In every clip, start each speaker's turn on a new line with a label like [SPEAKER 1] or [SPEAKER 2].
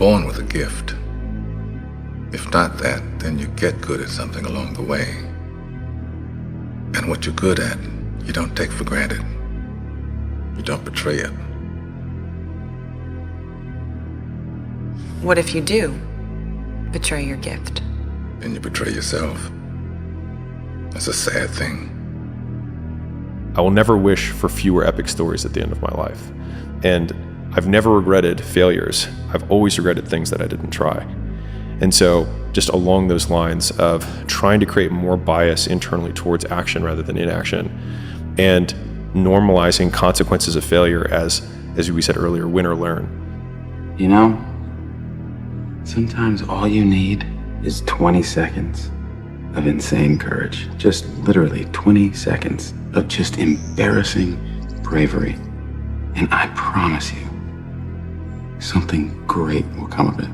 [SPEAKER 1] born with a gift. If not that, then you get good at something along the way. And what you're good at, you don't take for granted. You don't betray it.
[SPEAKER 2] What if you do betray your gift?
[SPEAKER 1] Then you betray yourself. That's a sad thing.
[SPEAKER 3] I will never wish for fewer epic stories at the end of my life. And I've never regretted failures. I've always regretted things that I didn't try. And so just along those lines of trying to create more bias internally towards action rather than inaction, and normalizing consequences of failure as we said earlier, win or learn.
[SPEAKER 4] You know, sometimes all you need is 20 seconds of insane courage. Just literally 20 seconds of just embarrassing bravery. And I promise you, something great will come of it.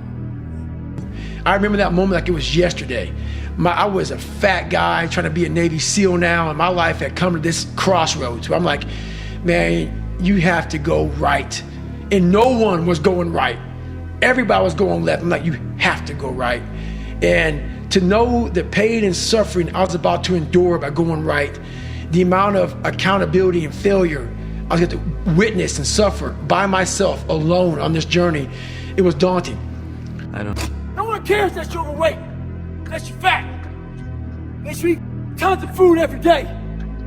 [SPEAKER 5] I remember that moment like it was yesterday. I was a fat guy trying to be a Navy SEAL now, and my life had come to this crossroads where I'm like, man, you have to go right. And no one was going right. Everybody was going left. I'm like, you have to go right. And to know the pain and suffering I was about to endure by going right, the amount of accountability and failure I was going to witness and suffer by myself alone on this journey, it was daunting.
[SPEAKER 6] No one cares that you're overweight, that you're fat, that you eat tons of food every day,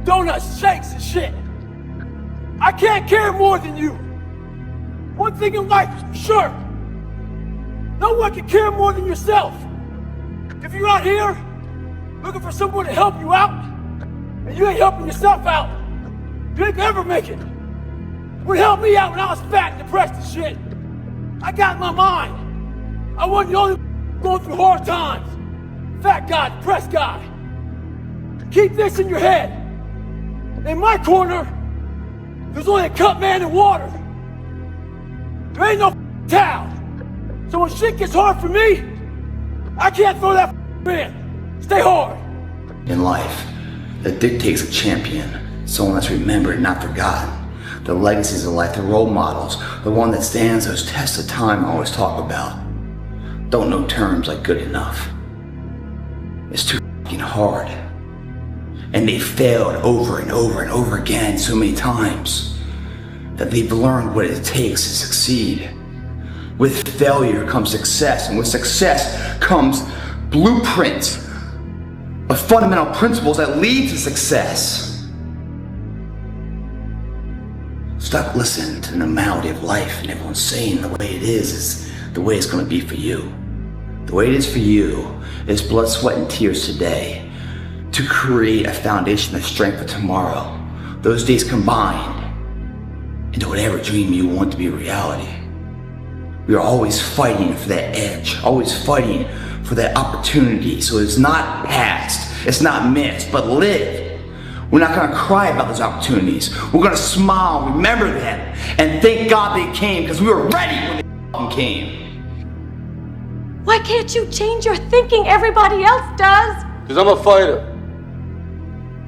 [SPEAKER 6] donuts, shakes, and shit. I can't care more than you. One thing in life is for sure. No one can care more than yourself. If you're out here looking for someone to help you out, and you ain't helping yourself out, you ain't ever make it. What helped me out when I was fat and depressed and shit? I got in my mind. I wasn't the only going through hard times. Fat guy, depressed guy. Keep this in your head. In my corner, there's only a cup man and water. There ain't no towel. So when shit gets hard for me, I can't throw that in. Stay hard.
[SPEAKER 4] In life, that dictates a champion, someone that's remembered, not forgotten. The legacies of life, the role models, the one that stands those tests of time I always talk about. Don't know terms like good enough. It's too fucking hard. And they failed over and over and over again so many times that they've learned what it takes to succeed. With failure comes success, and with success comes blueprints of fundamental principles that lead to success. Stop listening to the normality of life and everyone saying the way it is the way it's going to be for you. The way it is for you is blood, sweat, and tears today to create a foundation of strength for tomorrow. Those days combined into whatever dream you want to be a reality. We are always fighting for that edge, always fighting for that opportunity. So it's not past, it's not missed, but live. We're not gonna cry about those opportunities. We're gonna smile, remember them, and thank God they came, because we were ready when they came.
[SPEAKER 7] Why can't you change your thinking? Everybody else does.
[SPEAKER 8] Because I'm a fighter.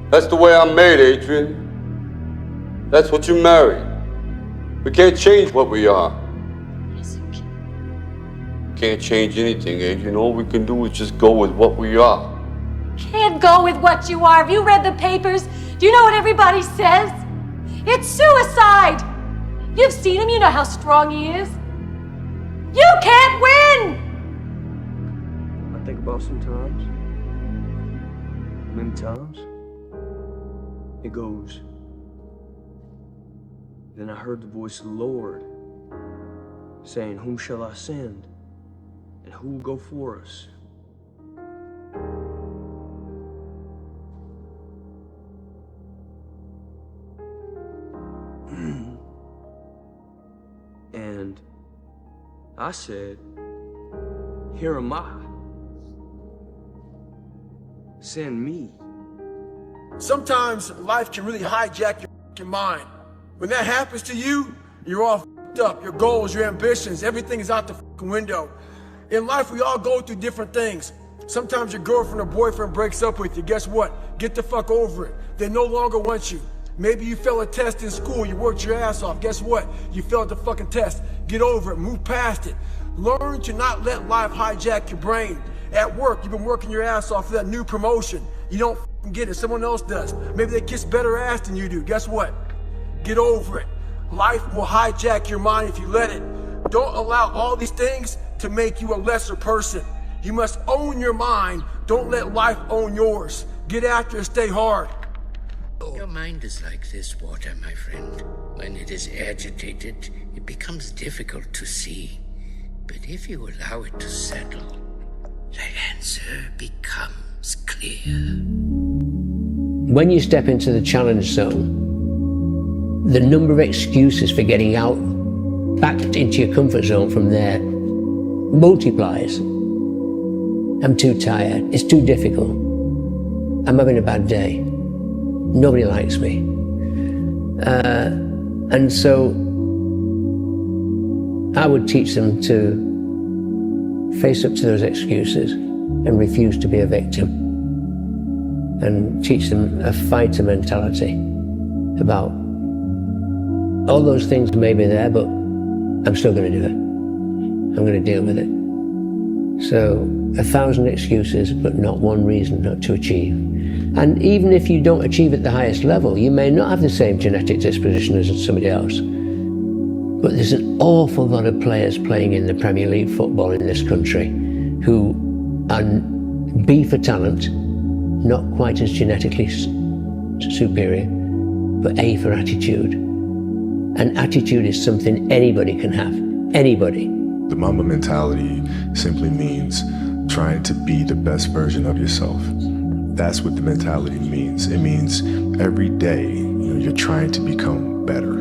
[SPEAKER 8] That's the way I'm made, Adrian. That's what you married. We can't change what we are.
[SPEAKER 7] Yes, you can.
[SPEAKER 8] Can't change anything, Adrian. All we can do is just go with what we are.
[SPEAKER 7] Can't go with what you are. Have you read the papers? Do you know what everybody says? It's suicide. You've seen him. You know how strong he is. You can't win.
[SPEAKER 6] I think about sometimes, many times, it goes. Then I heard the voice of the Lord saying, whom shall I send? And who will go for us? And I said, here am I. Send me.
[SPEAKER 5] Sometimes life can really hijack your mind. When that happens to you, you're all f***ed up. Your goals, your ambitions, everything is out the f***ing window. In life, we all go through different things. Sometimes your girlfriend or boyfriend breaks up with you. Guess what? Get the fuck over it. They no longer want you. Maybe you failed a test in school, you worked your ass off. Guess what? You failed the fucking test. Get over it, move past it.
[SPEAKER 6] Learn to not let life hijack your brain. At work, you've been working your ass off for that new promotion. You don't get it, someone else does. Maybe they kiss better ass than you do. Guess what? Get over it. Life will hijack your mind if you let it. Don't allow all these things to make you a lesser person. You must own your mind. Don't let life own yours. Get after it, stay hard.
[SPEAKER 9] Your mind is like this water, my friend. When it is agitated, it becomes difficult to see. But if you allow it to settle, the answer becomes clear.
[SPEAKER 10] When you step into the challenge zone, the number of excuses for getting out, back into your comfort zone from there, multiplies. I'm too tired. It's too difficult. I'm having a bad day. Nobody likes me. And so I would teach them to face up to those excuses and refuse to be a victim, and teach them a fighter mentality about all those things may be there, but I'm still going to do it. I'm going to deal with it. So 1,000 excuses, but not one reason not to achieve. And even if you don't achieve at the highest level, you may not have the same genetic disposition as somebody else. But there's an awful lot of players playing in the Premier League football in this country who are B for talent, not quite as genetically superior, but A for attitude. And attitude is something anybody can have, anybody.
[SPEAKER 11] The Mamba mentality simply means trying to be the best version of yourself. That's what the mentality means. It means every day, you're trying to become better.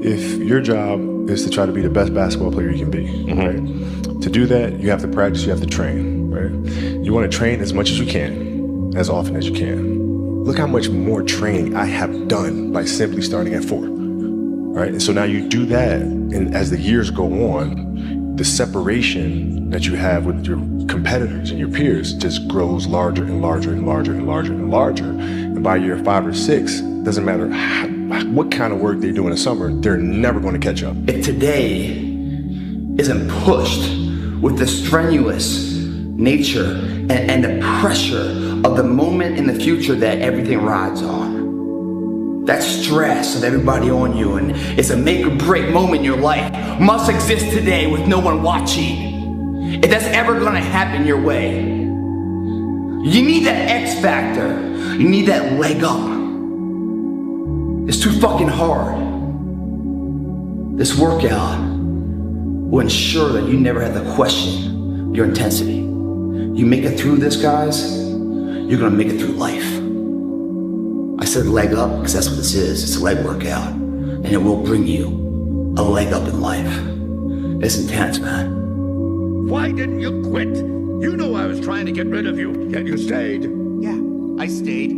[SPEAKER 11] If your job is to try to be the best basketball player you can be, right? To do that, you have to practice, you have to train, right? You want to train as much as you can, as often as you can. Look how much more training I have done by simply starting at 4, right? And so now you do that, and as the years go on, the separation that you have with your competitors and your peers just grows larger and larger and larger and larger and larger. And by year 5 or 6, doesn't matter what kind of work they do in the summer, they're never going to catch up.
[SPEAKER 4] If today isn't pushed with the strenuous nature and the pressure of the moment in the future that everything rides on, that stress of everybody on you, and it's a make or break moment in your life, must exist today with no one watching. If that's ever gonna happen your way, you need that X factor. You need that leg up. It's too fucking hard. This workout will ensure that you never have to question your intensity. You make it through this, guys, you're gonna make it through life. I said leg up because that's what this is. It's a leg workout, and it will bring you a leg up in life. It's intense, man.
[SPEAKER 12] Why didn't you quit? You knew I was trying to get rid of you, yet you stayed.
[SPEAKER 13] Yeah, I stayed.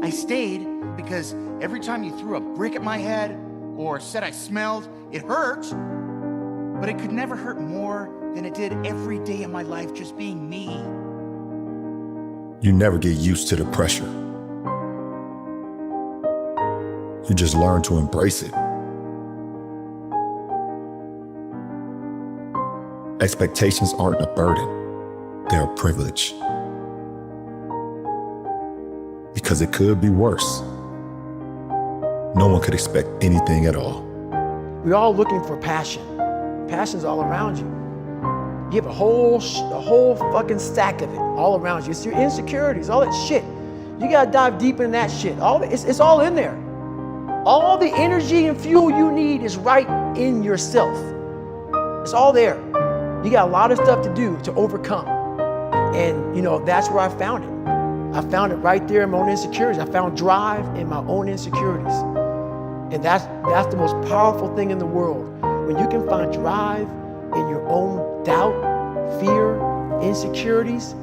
[SPEAKER 13] I stayed because every time you threw a brick at my head or said I smelled, it hurt. But it could never hurt more than it did every day of my life just being me.
[SPEAKER 14] You never get used to the pressure. You just learn to embrace it. Expectations aren't a burden, they're a privilege. Because it could be worse. No one could expect anything at all.
[SPEAKER 5] We're all looking for passion. Passion's all around you. You have a whole fucking stack of it all around you. It's your insecurities, all that shit. You gotta dive deep in that shit. It's all in there. All the energy and fuel you need is right in yourself. It's all there. You got a lot of stuff to do to overcome. And that's where I found it. I found it right there in my own insecurities. I found drive in my own insecurities. And that's the most powerful thing in the world. When you can find drive in your own doubt, fear, insecurities,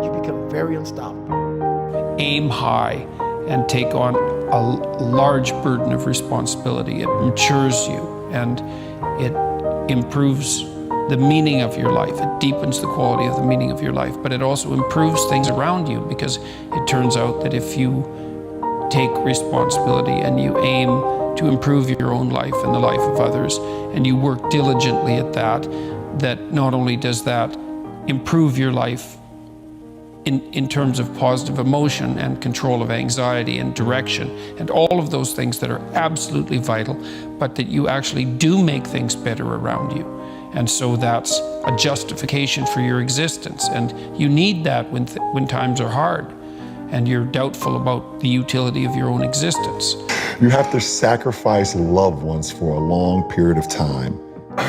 [SPEAKER 5] you become very unstoppable.
[SPEAKER 15] Aim high and take on a large burden of responsibility. It matures you and it improves the meaning of your life. It deepens the quality of the meaning of your life, but it also improves things around you, because it turns out that if you take responsibility and you aim to improve your own life and the life of others, and you work diligently at that, that not only does that improve your life in terms of positive emotion and control of anxiety and direction and all of those things that are absolutely vital, but that you actually do make things better around you. And so that's a justification for your existence. And you need that when times are hard and you're doubtful about the utility of your own existence.
[SPEAKER 14] You have to sacrifice loved ones for a long period of time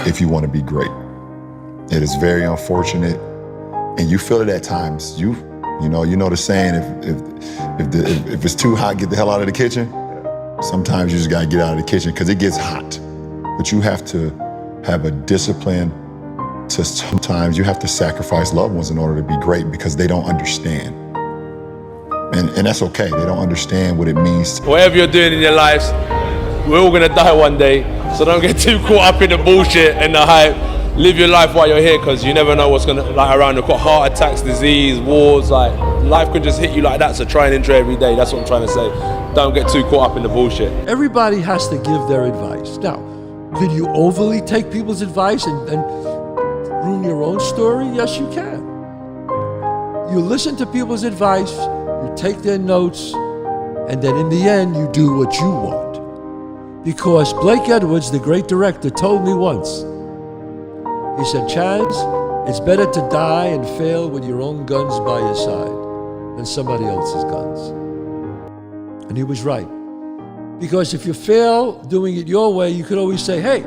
[SPEAKER 14] if you want to be great. It is very unfortunate, and you feel it at times. You know the saying, if it's too hot, get the hell out of the kitchen. Sometimes you just gotta get out of the kitchen because it gets hot. But you have to have a discipline to sometimes you have to sacrifice loved ones in order to be great because they don't understand. And that's okay, they don't understand what it means.
[SPEAKER 16] Whatever you're doing in your lives, we're all gonna die one day, so don't get too caught up in the bullshit and the hype. Live your life while you're here, because you never know what's gonna around the corner. Heart attacks, disease, wars, life could just hit you like that, so try and enjoy every day. That's what I'm trying to say. Don't get too caught up in the bullshit.
[SPEAKER 17] Everybody has to give their advice. Now, could you overly take people's advice and ruin your own story? Yes, you can. You listen to people's advice, you take their notes, and then in the end, you do what you want. Because Blake Edwards, the great director, told me once, he said, Chance, it's better to die and fail with your own guns by your side than somebody else's guns. And he was right. Because if you fail doing it your way, you could always say, hey,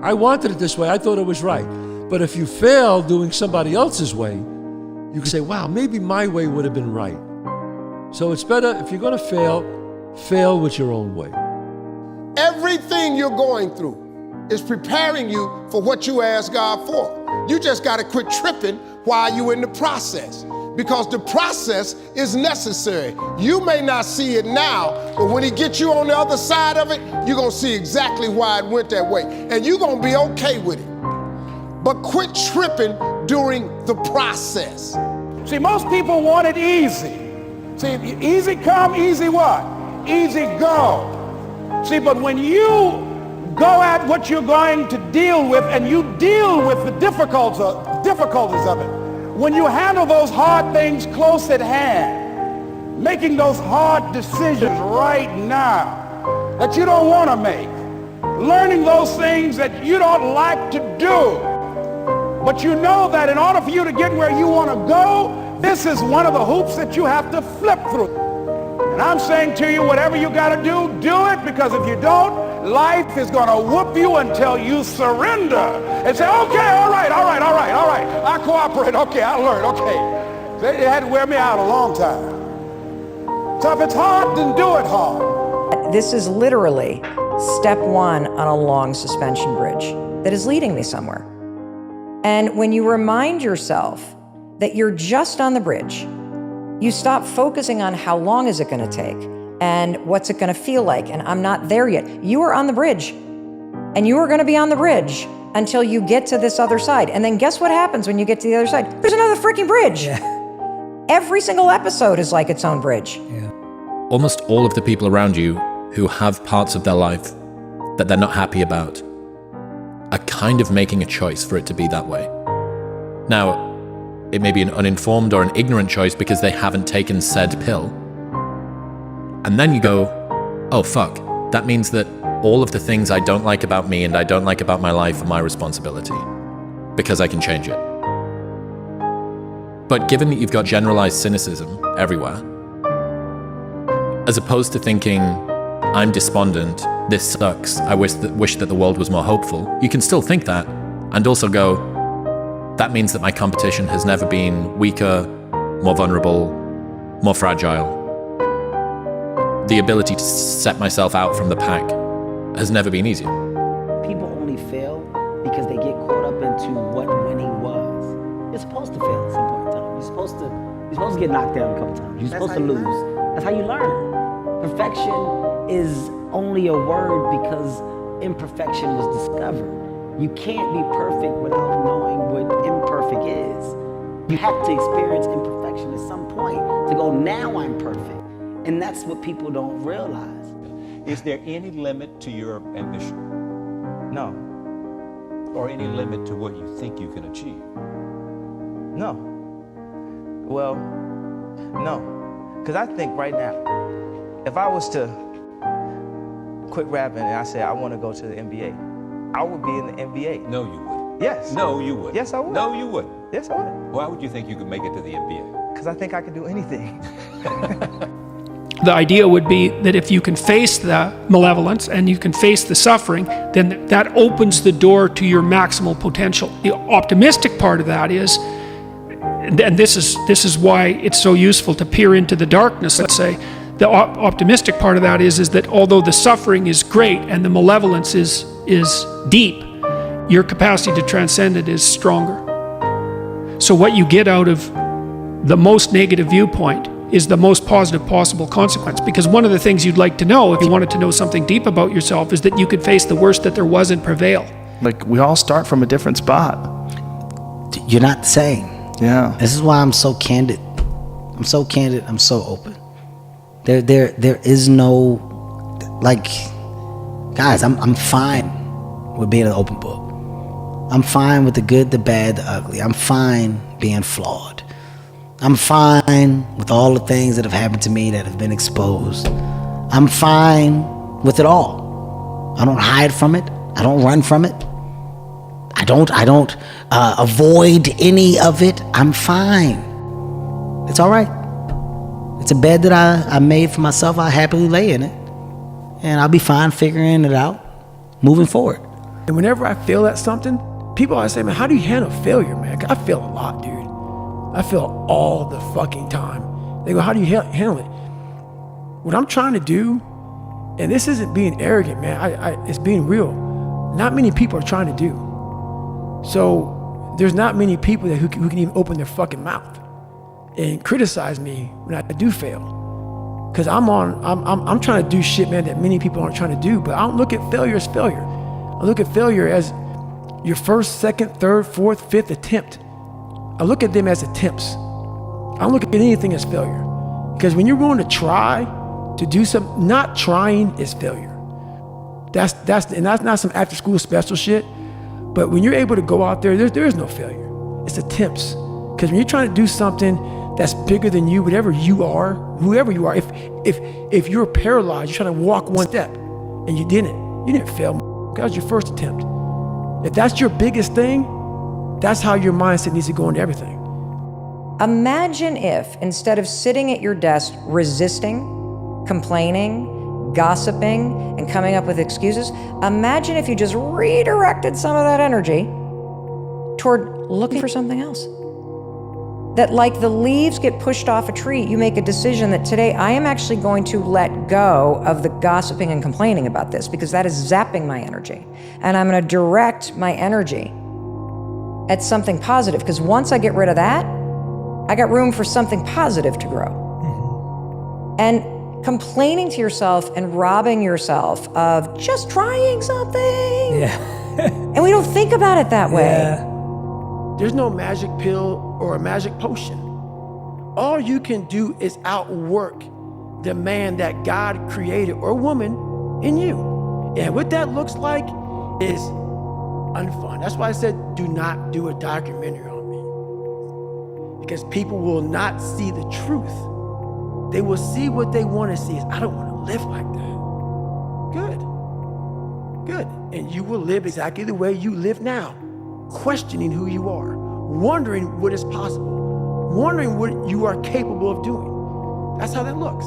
[SPEAKER 17] I wanted it this way, I thought it was right. But if you fail doing somebody else's way, you can say, wow, maybe my way would have been right. So it's better, if you're gonna fail with your own way.
[SPEAKER 18] Everything you're going through is preparing you for what you ask God for. You just gotta quit tripping while you're in the process, because the process is necessary. You may not see it now, but when he gets you on the other side of it, you're gonna see exactly why it went that way, and you're gonna be okay with it. But quit tripping during the process.
[SPEAKER 12] See, most people want it easy. See, easy come, easy what? Easy go. See, but when you go at what you're going to deal with and you deal with the difficulties of it, when you handle those hard things close at hand, making those hard decisions right now that you don't want to make, learning those things that you don't like to do, but you know that in order for you to get where you want to go, this is one of the hoops that you have to flip through. And I'm saying to you, whatever you got to do it, because if you don't, life is going to whoop you until you surrender and say, okay, all right, I cooperate, okay, I learned, okay. It had to wear me out a long time. So if it's hard, then do it hard.
[SPEAKER 19] This is literally step one on a long suspension bridge that is leading me somewhere. And when you remind yourself that you're just on the bridge, you stop focusing on how long is it going to take and what's it going to feel like, and I'm not there yet. You are on the bridge, and you are going to be on the bridge until you get to this other side. And then guess what happens when you get to the other side? There's another freaking bridge. Yeah. Every single episode is like its own bridge.
[SPEAKER 20] Yeah. Almost all of the people around you who have parts of their life that they're not happy about are kind of making a choice for it to be that way. Now, it may be an uninformed or an ignorant choice because they haven't taken said pill. And then you go, oh fuck, that means that all of the things I don't like about me and I don't like about my life are my responsibility, because I can change it. But given that you've got generalized cynicism everywhere, as opposed to thinking, I'm despondent, this sucks, I wish that the world was more hopeful, you can still think that, and also go, that means that my competition has never been weaker, more vulnerable, more fragile. The ability to set myself out from the pack has never been easier.
[SPEAKER 21] People only fail because they get caught up into what winning was. You're supposed to fail at some point in time. You're supposed to get knocked down a couple times. You're supposed to lose. That's how you learn. Perfection is only a word because imperfection was discovered. You can't be perfect without knowing what imperfect is. You have to experience imperfection at some point to go, now I'm perfect. And that's what people don't realize.
[SPEAKER 2] Is there any limit to your ambition?
[SPEAKER 21] No.
[SPEAKER 2] Or any limit to what you think you can achieve?
[SPEAKER 21] No. Well, no. Because I think right now, if I was to quit rapping and I said I want to go to the NBA, I would be in the NBA.
[SPEAKER 2] No, you wouldn't.
[SPEAKER 21] Yes.
[SPEAKER 2] No, you wouldn't.
[SPEAKER 21] Yes, I would.
[SPEAKER 2] No, you wouldn't.
[SPEAKER 21] Yes, I would.
[SPEAKER 2] Why would you think you could make it to the NBA?
[SPEAKER 21] Because I think I could do anything.
[SPEAKER 15] The idea would be that if you can face the malevolence and you can face the suffering, then that opens the door to your maximal potential. The optimistic part of that is, and this is why it's so useful to peer into the darkness, let's say, the optimistic part of that is that although the suffering is great and the malevolence is deep, your capacity to transcend it is stronger. So what you get out of the most negative viewpoint is the most positive possible consequence. Because one of the things you'd like to know, if you wanted to know something deep about yourself, is that you could face the worst that there was and prevail.
[SPEAKER 22] Like, we all start from a different spot.
[SPEAKER 21] You're not the same.
[SPEAKER 22] Yeah.
[SPEAKER 21] This is why I'm so candid. I'm so candid. I'm so open. There is no, like, guys, I'm fine with being an open book. I'm fine with the good, the bad, the ugly. I'm fine being flawed. I'm fine with all the things that have happened to me that have been exposed. I'm fine with it all. I don't hide from it. I don't run from it. I don't avoid any of it. I'm fine. It's all right. It's a bed that I made for myself. I happily lay in it. And I'll be fine figuring it out, moving forward.
[SPEAKER 5] And whenever I fail at something, people always say, man, how do you handle failure, man? 'Cause I fail a lot, dude. I fail all the fucking time. They go, how do you handle it? What I'm trying to do, and this isn't being arrogant, man, it's being real. Not many people are trying to do. So there's not many people who can even open their fucking mouth and criticize me when I do fail. Cause I'm trying to do shit, man, that many people aren't trying to do, but I don't look at failure as failure. I look at failure as your first, second, third, fourth, fifth attempt. I look at them as attempts. I don't look at anything as failure. Because when you're willing to try to do something, not trying is failure. That's not some after school special shit. But when you're able to go out there is no failure. It's attempts. Because when you're trying to do something that's bigger than you, whatever you are, whoever you are, if you're paralyzed, you're trying to walk one step and you didn't fail. That was your first attempt. If that's your biggest thing, that's how your mindset needs to go into everything.
[SPEAKER 19] Imagine if, instead of sitting at your desk resisting, complaining, gossiping, and coming up with excuses, imagine if you just redirected some of that energy toward looking for something else. That, like the leaves get pushed off a tree, you make a decision that today I am actually going to let go of the gossiping and complaining about this, because that is zapping my energy. And I'm going to direct my energy at something positive, because once I get rid of that, I got room for something positive to grow. Mm-hmm. And complaining to yourself and robbing yourself of just trying something.
[SPEAKER 5] Yeah.
[SPEAKER 19] And we don't think about it that way.
[SPEAKER 5] Yeah. There's no magic pill or a magic potion. All you can do is outwork the man that God created, or woman, in you. And what that looks like is unfun. That's why I said, do not do a documentary on me. Because people will not see the truth. They will see what they want to see. I don't want to live like that. Good. And you will live exactly the way you live now, questioning who you are, wondering what is possible, wondering what you are capable of doing. That's how that looks.